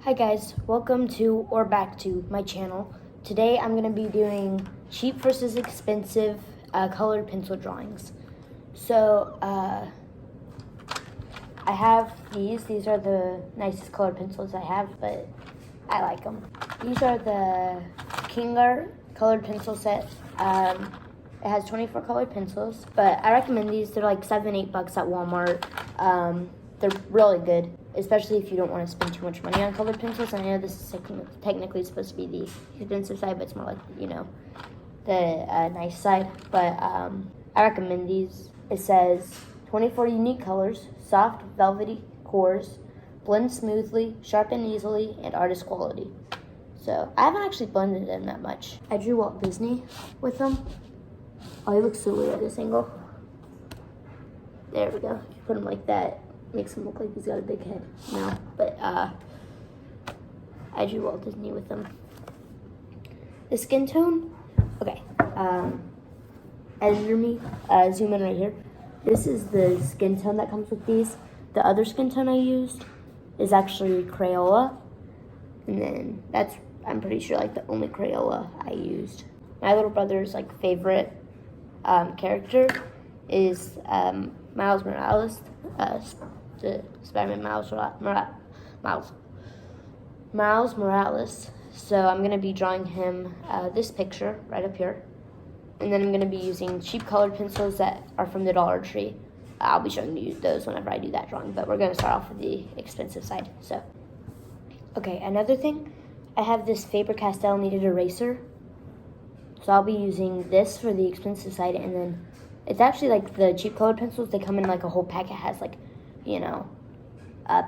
Hi guys, welcome to or back to my channel. Today I'm going to be doing cheap versus expensive colored pencil drawings. So I have these are the nicest colored pencils I have, but I like them. These are the King Art colored pencil set. It has 24 colored pencils, but I recommend these. They're like $7-8 at Walmart. They're really good, especially if you don't want to spend too much money on colored pencils. And I know this is technically supposed to be the expensive side, but it's more like, the nice side. But I recommend these. It says 24 unique colors, soft, velvety cores, blend smoothly, sharpen easily, and artist quality. So I haven't actually blended them that much. I drew Walt Disney with them. Oh, he looks so weird at this angle. There we go. If you put him like that, makes him look like he's got a big head now. But I drew Walt Disney with them. The skin tone, okay. Editor me, zoom in right here. This is the skin tone that comes with these. The other skin tone I used is actually Crayola. And then that's, I'm pretty sure, like the only Crayola I used. My little brother's like favorite character is Miles Morales, the Spider-Man Miles Morales. So I'm going to be drawing him this picture right up here. And then I'm going to be using cheap colored pencils that are from the Dollar Tree. I'll be showing you those whenever I do that drawing, but we're going to start off with the expensive side. So, okay, another thing, I have this Faber-Castell kneaded eraser. So I'll be using this for the expensive side, and then it's actually like the cheap colored pencils. They come in like a whole pack. It has like,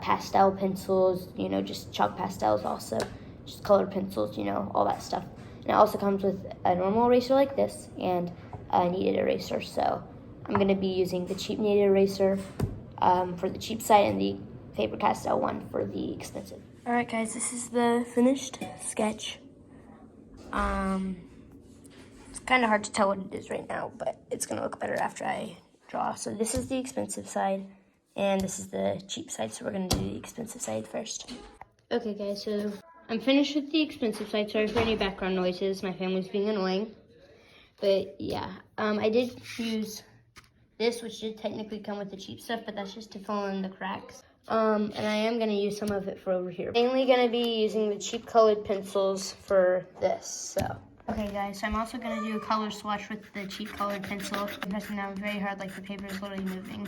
pastel pencils, just chalk pastels also, just colored pencils, all that stuff. And it also comes with a normal eraser like this and a kneaded eraser. So I'm going to be using the cheap kneaded eraser for the cheap side and the Faber-Castell one for the expensive. All right, guys, this is the finished sketch. It's kind of hard to tell what it is right now, but it's going to look better after I draw. So this is the expensive side, and this is the cheap side, so we're going to do the expensive side first. Okay, guys, so I'm finished with the expensive side. Sorry for any background noises. My family's being annoying. But, yeah, I did use this, which did technically come with the cheap stuff, but that's just to fill in the cracks. And I am going to use some of it for over here. Mainly going to be using the cheap colored pencils for this, so. Okay, guys, so I'm also going to do a color swatch with the cheap colored pencil. I'm pressing down very hard, like the paper is literally moving.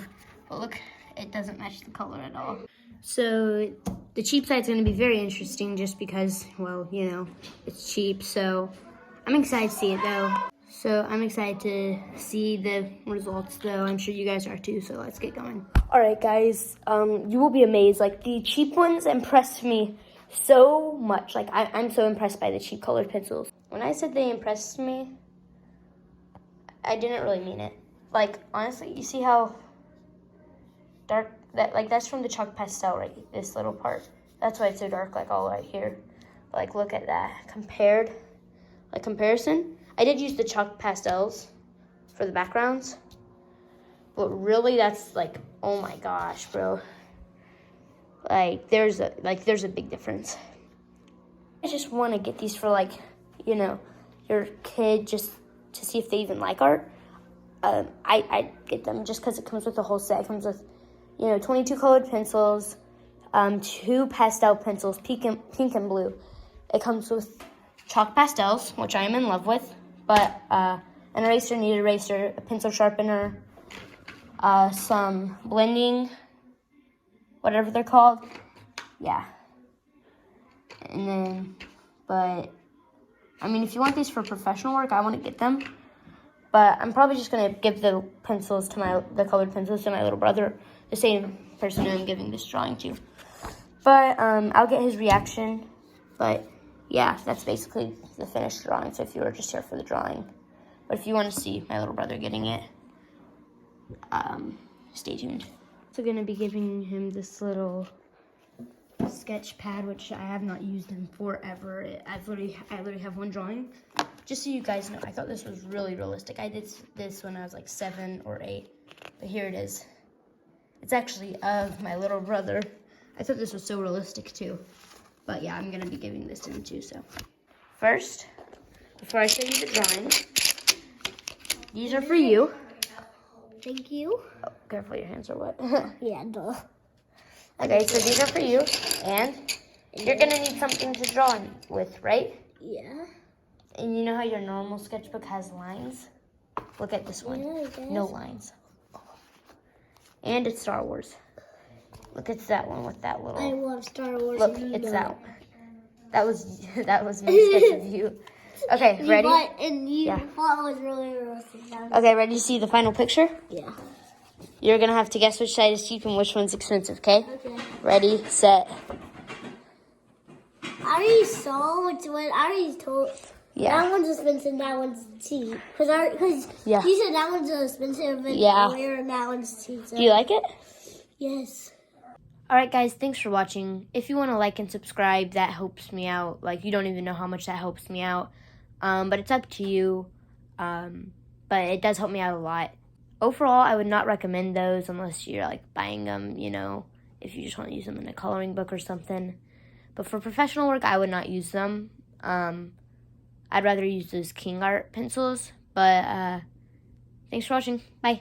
But look, it doesn't match the color at all. So the cheap side's going to be very interesting just because, well, it's cheap. So I'm excited to see it, though. So I'm excited to see the results, though. I'm sure you guys are, too, so let's get going. All right, guys, you will be amazed. Like, the cheap ones impressed me so much. Like, I'm so impressed by the cheap colored pencils. When I said they impressed me, I didn't really mean it. Like, honestly, you see how dark that's from the chalk pastel, right? This little part. That's why it's so dark, like all right here. But, like, look at that. Comparison. I did use the chalk pastels for the backgrounds. But really, that's like, oh my gosh, bro. Like, there's a big difference. I just want to get these for, like, your kid, just to see if they even like art. I get them just because it comes with a whole set. It comes with, 22 colored pencils, 2 pastel pencils, pink and blue. It comes with chalk pastels, which I am in love with, but an eraser, kneaded eraser, a pencil sharpener, some blending, whatever they're called. Yeah. And then, but, I mean, if you want these for professional work, I want to get them. But I'm probably just going to give the colored pencils to my little brother, the same person who I'm giving this drawing to. But I'll get his reaction. But, yeah, that's basically the finished drawing. So if you were just here for the drawing. But if you want to see my little brother getting it, stay tuned. So I'm going to be giving him this little sketch pad, which I have not used in forever. I literally have one drawing. Just so you guys know, I thought this was really realistic. I did this when I was like 7 or 8, but here it is. It's actually of my little brother. I thought this was so realistic too. But yeah, I'm gonna be giving this to him too, so. First, before I show you the drawing, these are for you. Thank you. Oh, careful, your hands are wet. Yeah, duh. Okay, so these are for you, and you're gonna need something to draw with, right? Yeah. And you know how your normal sketchbook has lines? Look at this one. Yeah, I guess. No lines. And it's Star Wars. Look, it's that one with that little. I love Star Wars. Look, it's that one. That was me sketch of you. Okay, ready? You thought it was really realistic. Okay, ready to see the final picture? Yeah. You're gonna have to guess which side is cheap and which one's expensive, okay? Okay. Ready, set. I already saw which one. I already told. Yeah. That one's expensive. That one's cheap. Because Yeah. you said that one's expensive and Yeah. rare, and that one's cheap. So. Do you like it? Yes. Alright guys, thanks for watching. If you want to like and subscribe, that helps me out. Like, you don't even know how much that helps me out. But it's up to you. But it does help me out a lot. Overall, I would not recommend those unless you're like buying them, you know, if you just want to use them in a coloring book or something. But for professional work, I would not use them. I'd rather use those King Art pencils. But thanks for watching. Bye.